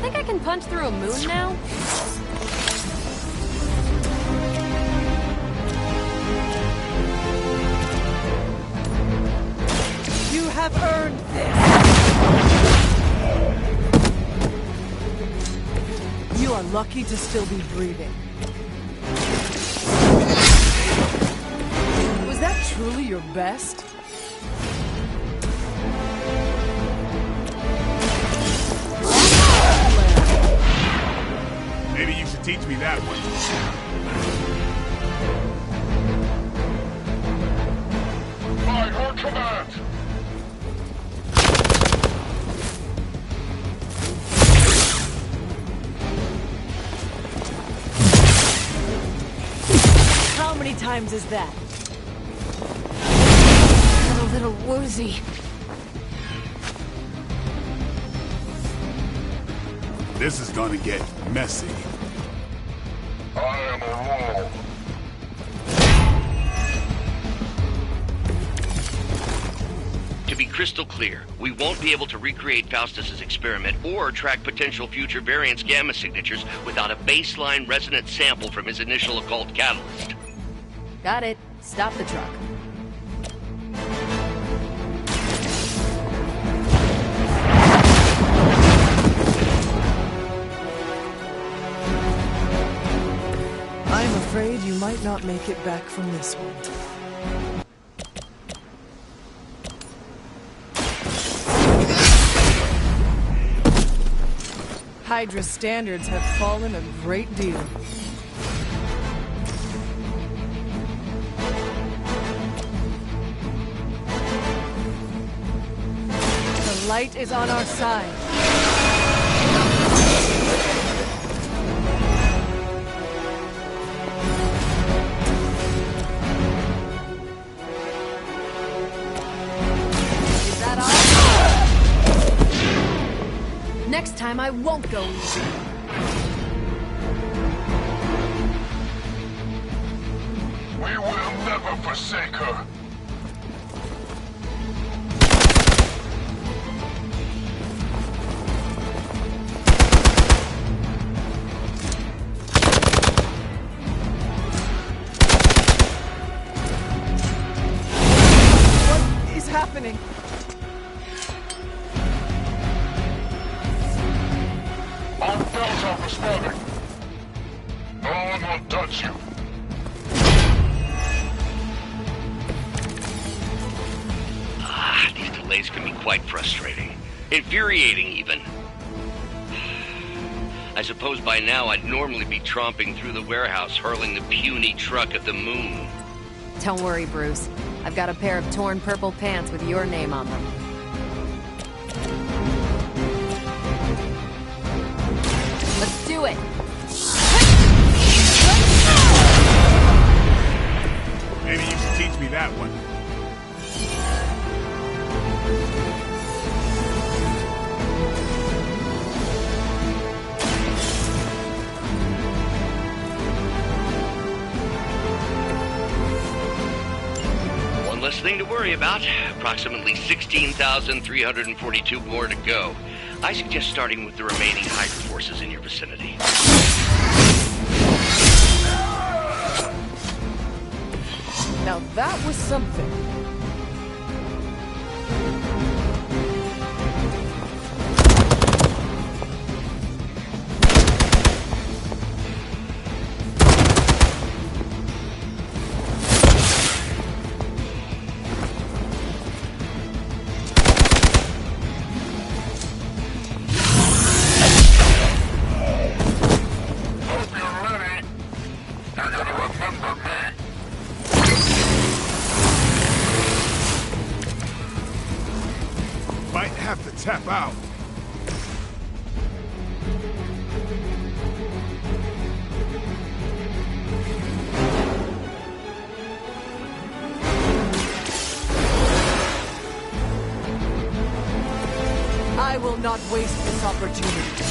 Think I can punch through a moon now? You have earned this! You are lucky to still be breathing. Was that truly your best? Maybe you should teach me that one. By her command! How many times is that? I'm a little woozy. This is gonna get messy. I am a wall. To be crystal clear, we won't be able to recreate Faustus's experiment or track potential future variants' gamma signatures without a baseline resonant sample from his initial occult catalyst. Got it. Stop the truck. I'm afraid you might not make it back from this one. Hydra's standards have fallen a great deal. The light is on our side. Is that all? Next time I won't go easy. We will never forsake her. What is happening? Our bells are responding. No one will touch you. These delays can be quite frustrating. Infuriating, even. I suppose by now I'd normally be tromping through the warehouse, hurling the puny truck at the moon. Don't worry, Bruce. I've got a pair of torn purple pants with your name on them. Let's do it! Maybe you should teach me that one. One less thing to worry about. Approximately 16,342 more to go. I suggest starting with the remaining Hydra forces in your vicinity. Now that was something. Might have to tap out. I will not waste this opportunity.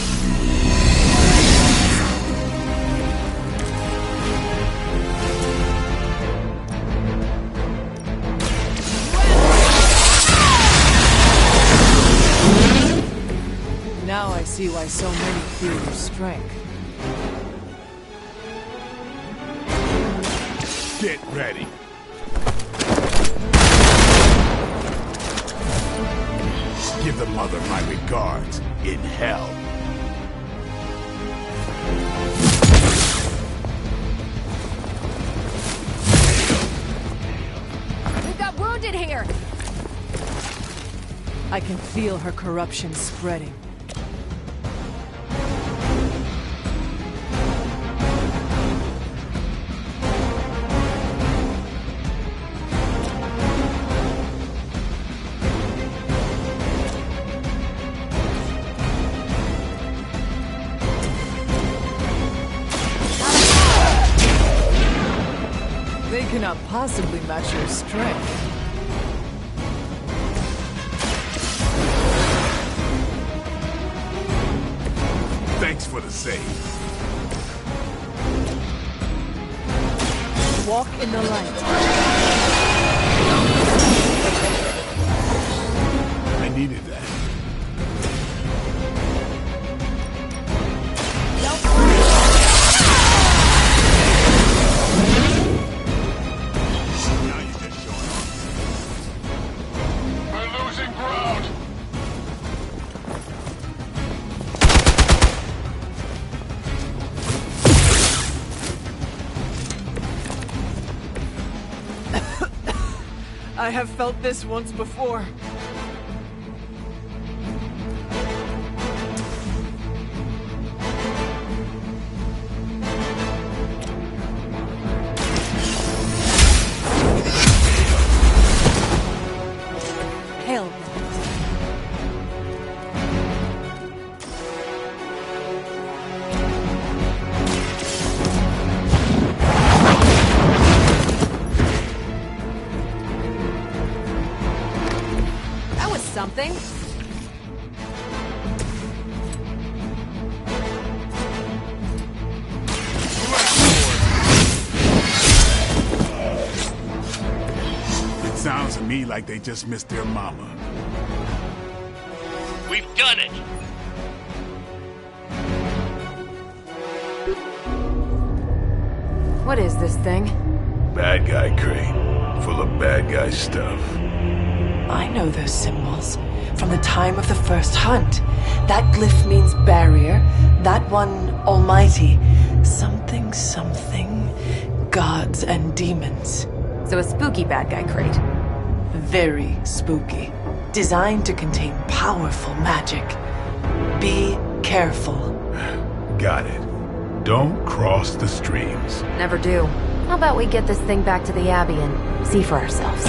Now I see why so many fear your strength. Get ready. Give the mother my regards in hell. We got wounded here! I can feel her corruption spreading. They cannot possibly match your strength. Thanks for the save. Walk in the light. I needed that. Now you're just showing off. We're losing ground. I have felt this once before. Hell. That was something. It sounds to me like they just missed their mama. We've done it! What is this thing? Bad guy crate, full of bad guy stuff. I know those symbols from the time of the first hunt. That glyph means barrier, that one almighty. Something, something, gods and demons. So a spooky bad guy crate. Very spooky. Designed to contain powerful magic. Be careful. Got it. Don't cross the streams. Never do. How about we get this thing back to the Abbey and see for ourselves?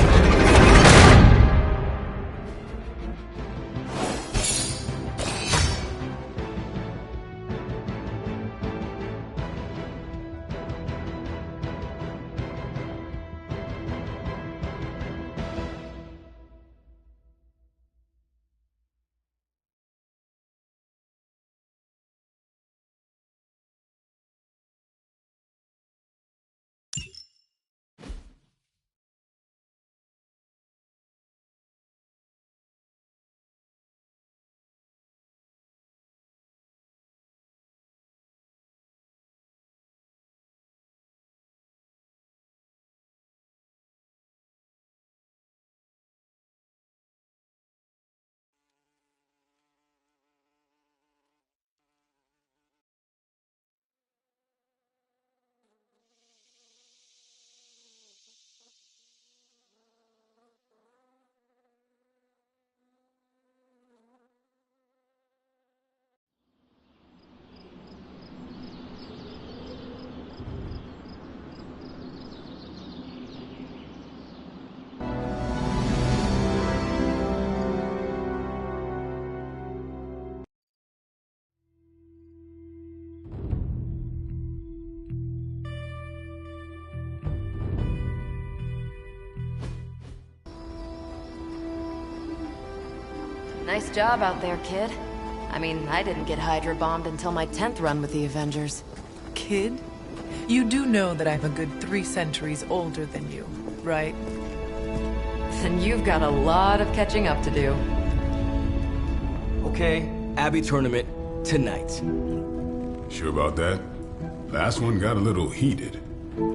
Nice job out there, kid. I mean, I didn't get Hydra bombed until my 10th run with the Avengers. Kid? You do know that I'm a good 3 centuries older than you, right? Then you've got a lot of catching up to do. Okay, Abbey tournament tonight. Sure about that? Last one got a little heated.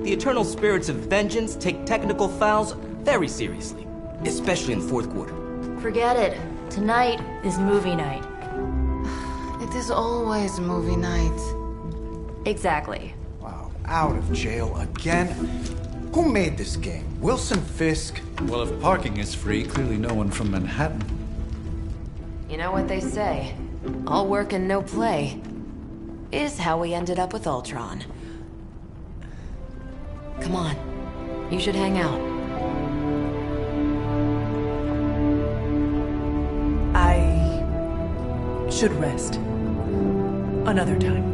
The eternal spirits of vengeance take technical fouls very seriously, especially in the 4th quarter. Forget it. Tonight is movie night. It is always movie night. Exactly. Wow, out of jail again? Who made this game? Wilson Fisk? Well, if parking is free, clearly no one from Manhattan. You know what they say? All work and no play is how we ended up with Ultron. Come on. You should hang out. I should rest. Another time.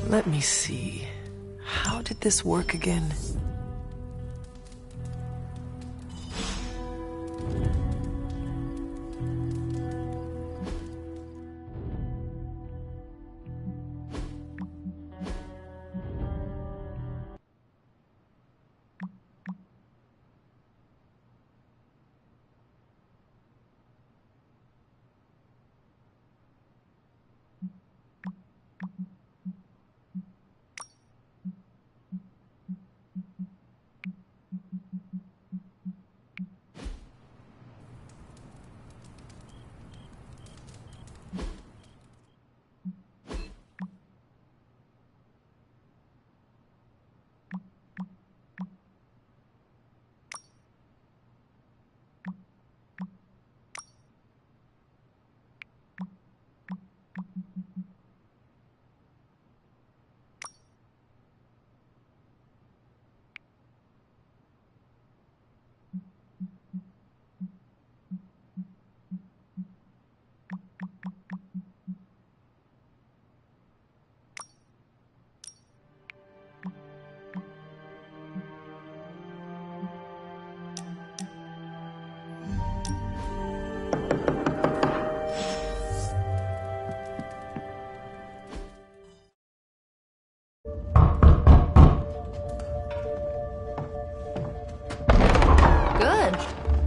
Let me see. How did this work again?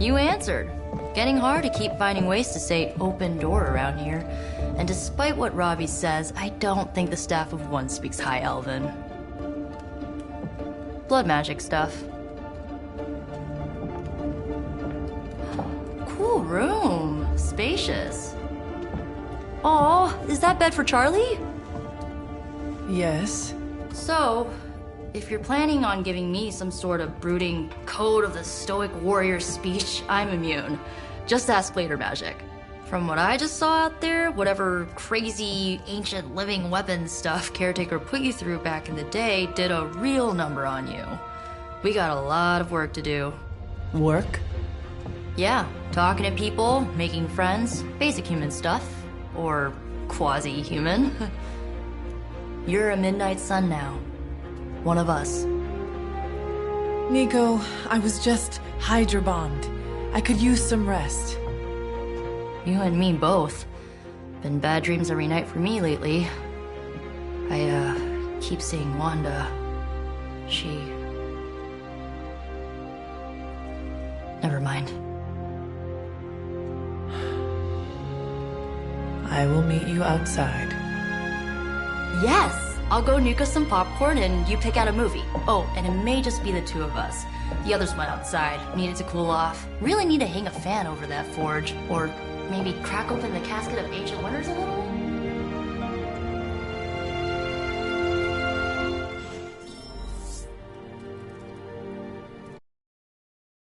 You answered. Getting hard to keep finding ways to say open door around here. And despite what Robbie says, I don't think the staff of One speaks High Elven. Blood magic stuff. Cool room. Spacious. Aw, is that bed for Charlie? Yes. So, if you're planning on giving me some sort of brooding code of the stoic warrior speech, I'm immune. Just ask later, Magic. From what I just saw out there, whatever crazy ancient living weapons stuff Caretaker put you through back in the day did a real number on you. We got a lot of work to do. Work? Yeah, talking to people, making friends, basic human stuff. Or quasi-human. You're a Midnight Sun now. One of us. Nico, I was just Hydra bombed. I could use some rest. You and me both. Been bad dreams every night for me lately. I keep seeing Wanda. She... Never mind. I will meet you outside. Yes! I'll go nuke us some popcorn and you pick out a movie. Oh, and it may just be the two of us. The others went outside, needed to cool off. Really need to hang a fan over that forge. Or maybe crack open the casket of ancient wonders a little?